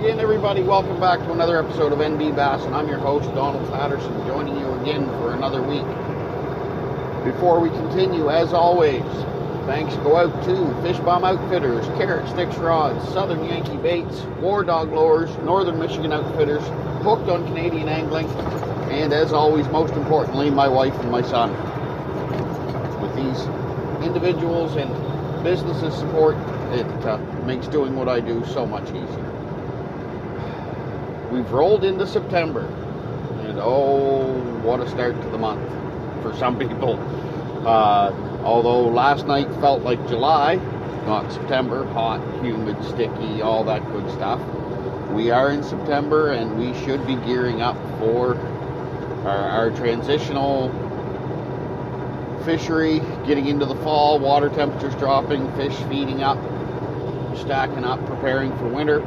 again, everybody. Welcome back to another episode of NB Bass, and I'm your host, Donald Patterson, joining you again for another week. Before we continue, as always, thanks go out to Fish Bum Outfitters, Carrot Sticks Rods, Southern Yankee Baits, War Dog Lures, Northern Michigan Outfitters, Hooked on Canadian Angling, and as always, most importantly, my wife and my son. With these individuals and businesses support, it makes doing what I do so much easier. We've rolled into September, and oh, what a start to the month for some people. Although last night felt like July, not September, hot, humid, sticky, all that good stuff. We are in September, and we should be gearing up for our transitional fishery, getting into the fall, water temperatures dropping, fish feeding up, stacking up, preparing for winter.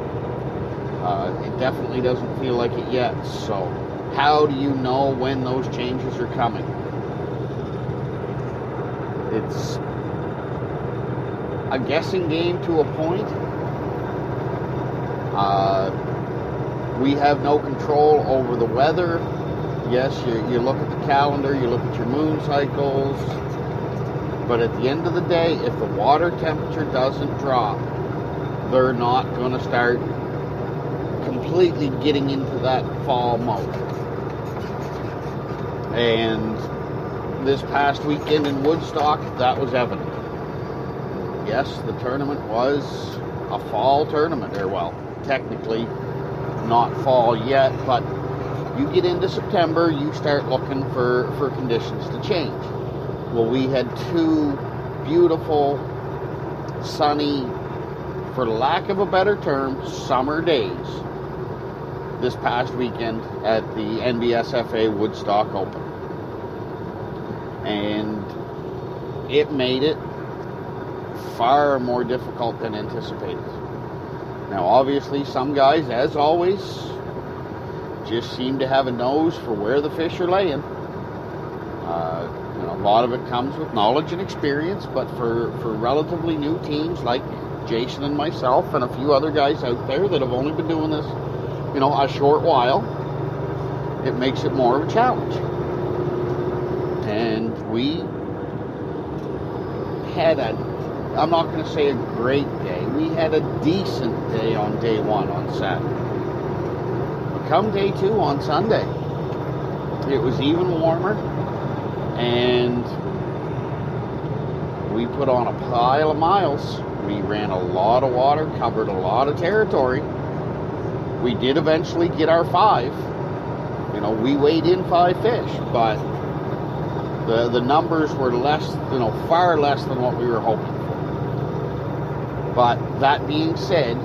It definitely doesn't feel like it yet. So how do you know when those changes are coming? It's a guessing game to a point. We have no control over the weather. Yes, you look at the calendar, you look at your moon cycles, but at the end of the day, if the water temperature doesn't drop, they're not going to start completely getting into that fall mode. And this past weekend in Woodstock, that was evident. Yes, the tournament was a fall tournament. Well, technically not fall yet, but you get into September, you start looking for conditions to change. Well, we had two beautiful, sunny, for lack of a better term, summer days this past weekend at the NBSFA Woodstock Open. And it made it far more difficult than anticipated. Now, obviously, some guys, as always, just seem to have a nose for where the fish are laying. A lot of it comes with knowledge and experience, but for relatively new teams like Jason and myself and a few other guys out there that have only been doing this, a short while, it makes it more of a challenge. And we had I'm not going to say a great day, we had a decent day on day one on Saturday. But come day two on Sunday, it was even warmer, and we put on a pile of miles. We ran a lot of water, covered a lot of territory. We did eventually get our 5. We weighed in 5 fish, but the numbers were less, far less than what we were hoping for. But that being said,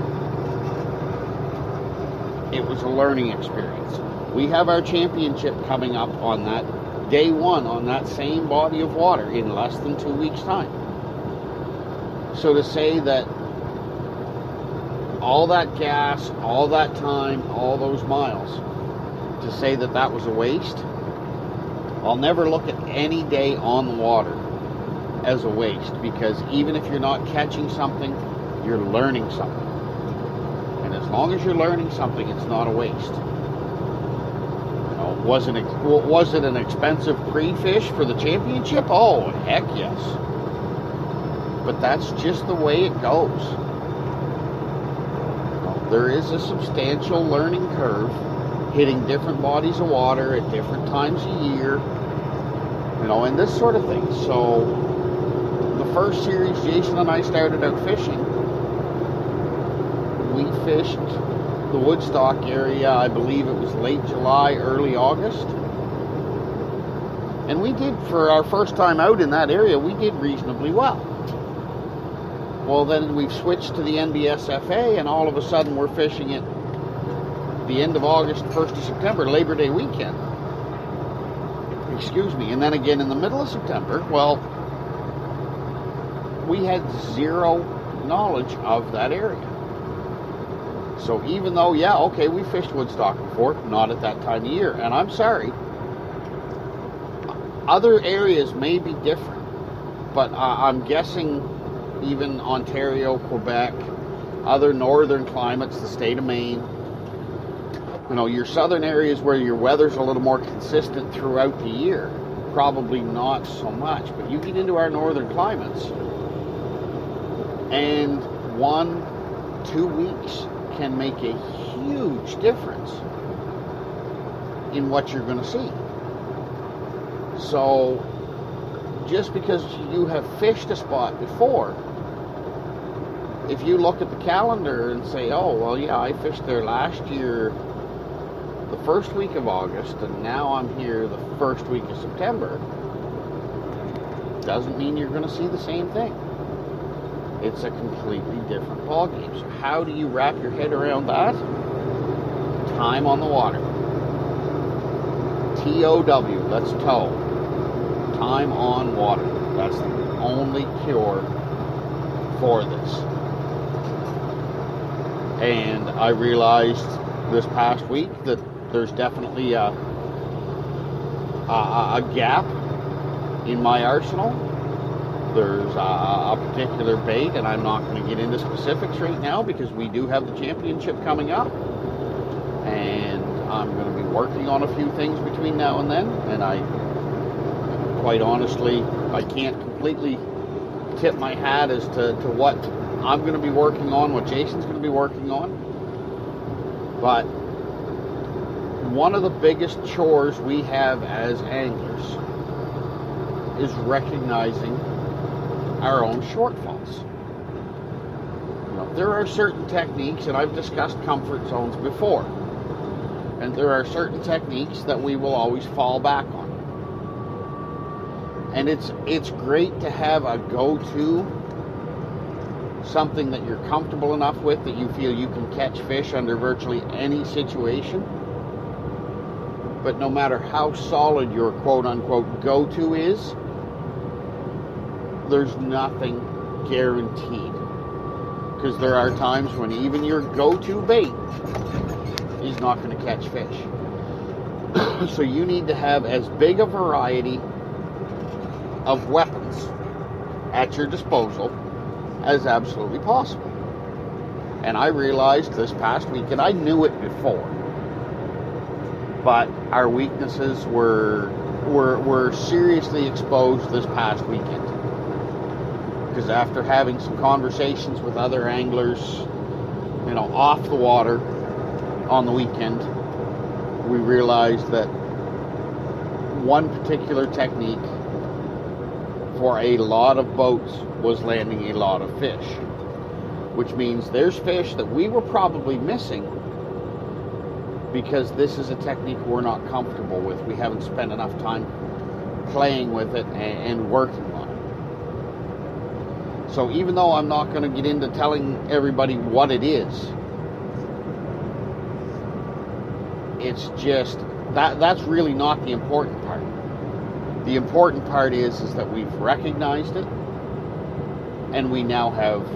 it was a learning experience. We have our championship coming up on that day one on that same body of water in less than 2 weeks' time. So to say that all that gas, all that time, all those miles, to say that that was a waste, I'll never look at any day on the water as a waste, because even if you're not catching something, you're learning something. And as long as you're learning something, it's not a waste. Was it an expensive pre-fish for the championship? Oh, heck yes. But that's just the way it goes. There is a substantial learning curve, hitting different bodies of water at different times a year, and this sort of thing. So the first series Jason and I started out fishing, we fished the Woodstock area, I believe it was late July, early August. And we did, for our first time out in that area, we did reasonably well. Well, then we've switched to the NBSFA, and all of a sudden we're fishing at the end of August, 1st of September, Labor Day weekend. And then again in the middle of September. Well, we had zero knowledge of that area. So even though, we fished Woodstock before, not at that time of year. And I'm sorry, other areas may be different, but I'm guessing even Ontario, Quebec, other northern climates, the state of Maine, Your southern areas where your weather's a little more consistent throughout the year, probably not so much. But you get into our northern climates, and 1-2 weeks can make a huge difference in what you're going to see. So just because you have fished a spot before, if you look at the calendar and say, oh, well, yeah, I fished there last year the first week of August, and now I'm here the first week of September, doesn't mean you're going to see the same thing. It's a completely different ballgame. So how do you wrap your head around that? Time on the water. TOW, that's tow. Time on water. That's the only cure for this. And I realized this past week that there's definitely a gap in my arsenal. There's a particular bait, and I'm not going to get into specifics right now because we do have the championship coming up, and I'm going to be working on a few things between now and then, and I quite honestly, I can't completely tip my hat as to what I'm going to be working on, what Jason's going to be working on. But one of the biggest chores we have as anglers is recognizing our own shortfalls. There are certain techniques, and I've discussed comfort zones before, and there are certain techniques that we will always fall back on. And it's great to have a go-to, something that you're comfortable enough with that you feel you can catch fish under virtually any situation. But no matter how solid your quote-unquote go-to is, there's nothing guaranteed. Because there are times when even your go-to bait is not going to catch fish. So you need to have as big a variety of weapons at your disposal as absolutely possible. And I realized this past week, and I knew it before, but our weaknesses were seriously exposed this past weekend. Because after having some conversations with other anglers, off the water on the weekend, we realized that one particular technique for a lot of boats was landing a lot of fish. Which means there's fish that we were probably missing because this is a technique we're not comfortable with. We haven't spent enough time playing with it and working on it. So even though I'm not going to get into telling everybody what it is, it's just that's really not the important part. The important part is that we've recognized it, and we now have,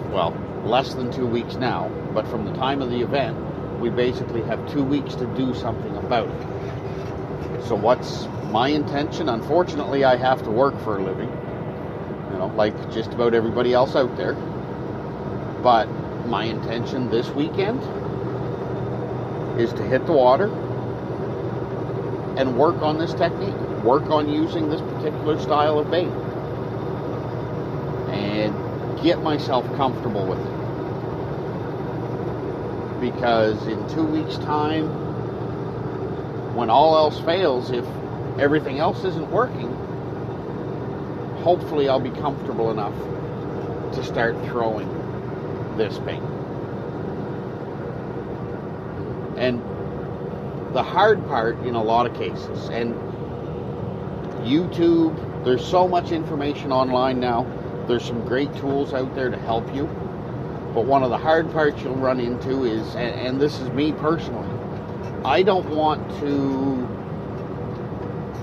less than 2 weeks now, but from the time of the event, we basically have 2 weeks to do something about it. So what's my intention? Unfortunately, I have to work for a living, like just about everybody else out there. But my intention this weekend is to hit the water and work on this technique, work on using this particular style of bait, and get myself comfortable with it. Because in 2 weeks' time, when all else fails, if everything else isn't working, hopefully I'll be comfortable enough to start throwing this bait. And the hard part in a lot of cases, and YouTube, there's so much information online now, there's some great tools out there to help you, but one of the hard parts you'll run into is, and this is me personally, I don't want to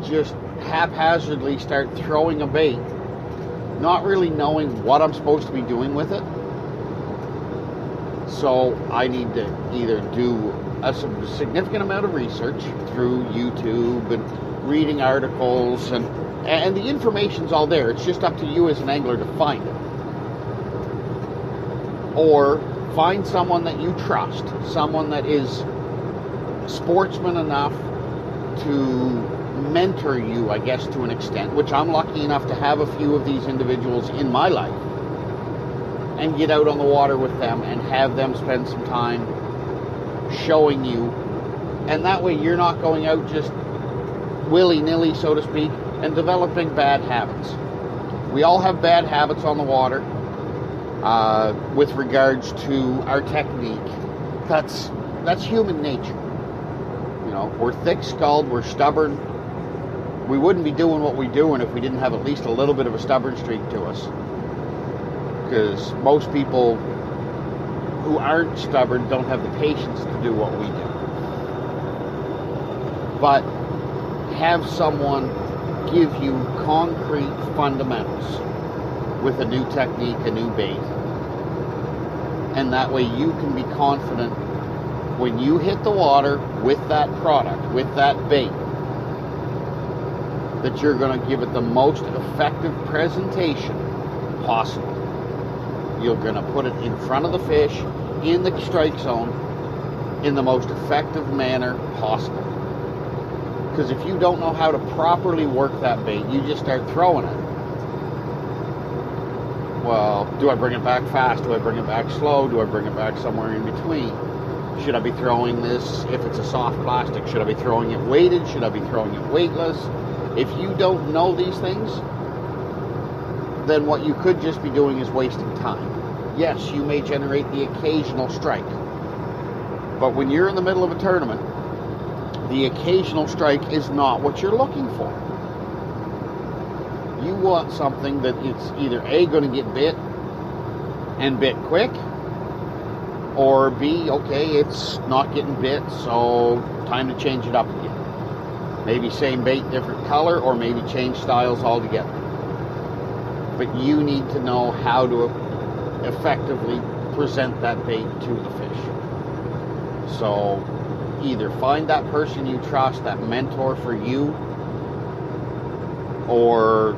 just haphazardly start throwing a bait, not really knowing what I'm supposed to be doing with it. So I need to either do a significant amount of research through YouTube and reading articles, and the information's all there. It's just up to you as an angler to find it. Or find someone that you trust, someone that is sportsman enough to mentor you, I guess, to an extent, which I'm lucky enough to have a few of these individuals in my life, and get out on the water with them and have them spend some time showing you. And that way you're not going out just willy-nilly, so to speak, and developing bad habits. We all have bad habits on the water with regards to our technique. That's human nature. You know, we're thick-skulled, we're stubborn. We wouldn't be doing what we're doing if we didn't have at least a little bit of a stubborn streak to us. Because most people who aren't stubborn don't have the patience to do what we do. But have someone give you concrete fundamentals with a new technique, a new bait. And that way you can be confident when you hit the water with that product, with that bait, that you're going to give it the most effective presentation possible. You're going to put it in front of the fish, in the strike zone, in the most effective manner possible. Because if you don't know how to properly work that bait, you just start throwing it. Well, do I bring it back fast? Do I bring it back slow? Do I bring it back somewhere in between? Should I be throwing this, if it's a soft plastic, should I be throwing it weighted? Should I be throwing it weightless? If you don't know these things, then what you could just be doing is wasting time. Yes, you may generate the occasional strike. But when you're in the middle of a tournament, the occasional strike is not what you're looking for. You want something that it's either A, going to get bit and bit quick, or B, okay, it's not getting bit, so time to change it up again. Maybe same bait, different color, or maybe change styles altogether. But you need to know how to effectively present that bait to the fish. So either find that person you trust, that mentor for you, or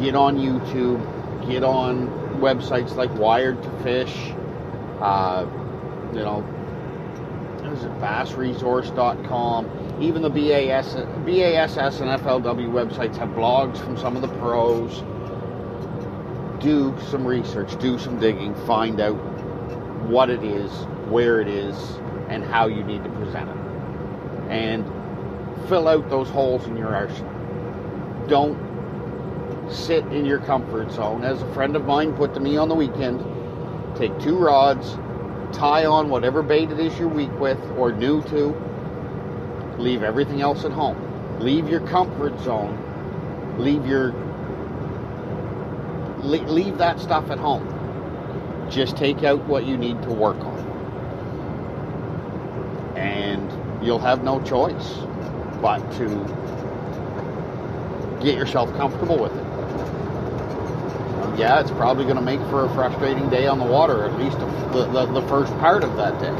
get on YouTube, get on websites like Wired to Fish, bassresource.com. Even the BASS and FLW websites have blogs from some of the pros. Do some research, do some digging, find out what it is, where it is, and how you need to present it. And fill out those holes in your arsenal. Don't sit in your comfort zone. As a friend of mine put to me on the weekend, take 2 rods, tie on whatever bait it is you're weak with or new to, leave everything else at home. Leave your comfort zone. Leave that stuff at home. Just take out what you need to work on. And you'll have no choice but to get yourself comfortable with it. Yeah, it's probably going to make for a frustrating day on the water, at least the first part of that day.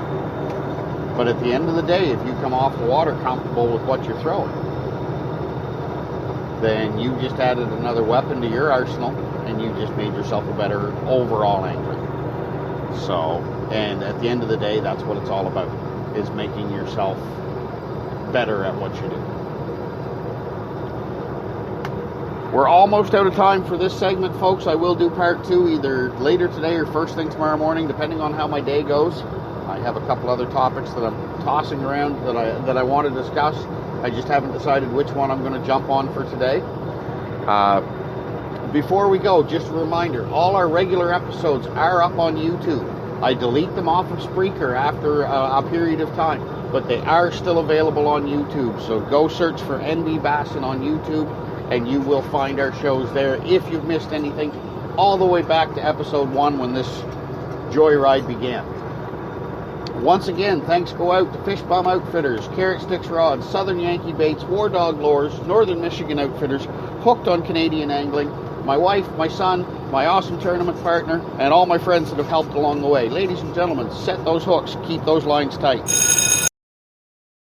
But at the end of the day, if you come off the water comfortable with what you're throwing, then you just added another weapon to your arsenal, and you just made yourself a better overall angler. So, and at the end of the day, that's what it's all about, is making yourself better at what you do. We're almost out of time for this segment, folks. I will do part 2 either later today or first thing tomorrow morning, depending on how my day goes. I have a couple other topics that I'm tossing around that I want to discuss. I just haven't decided which one I'm going to jump on for today. Before we go, just a reminder, all our regular episodes are up on YouTube. I delete them off of Spreaker after a period of time, but they are still available on YouTube. So go search for NB Bassin on YouTube, and you will find our shows there. If you've missed anything, all the way back to episode 1 when this joyride began. Once again, thanks go out to Fish Bum Outfitters, Carrot Sticks Rods, Southern Yankee Baits, War Dog Lures, Northern Michigan Outfitters, Hooked on Canadian Angling, my wife, my son, my awesome tournament partner, and all my friends that have helped along the way. Ladies and gentlemen, set those hooks, keep those lines tight.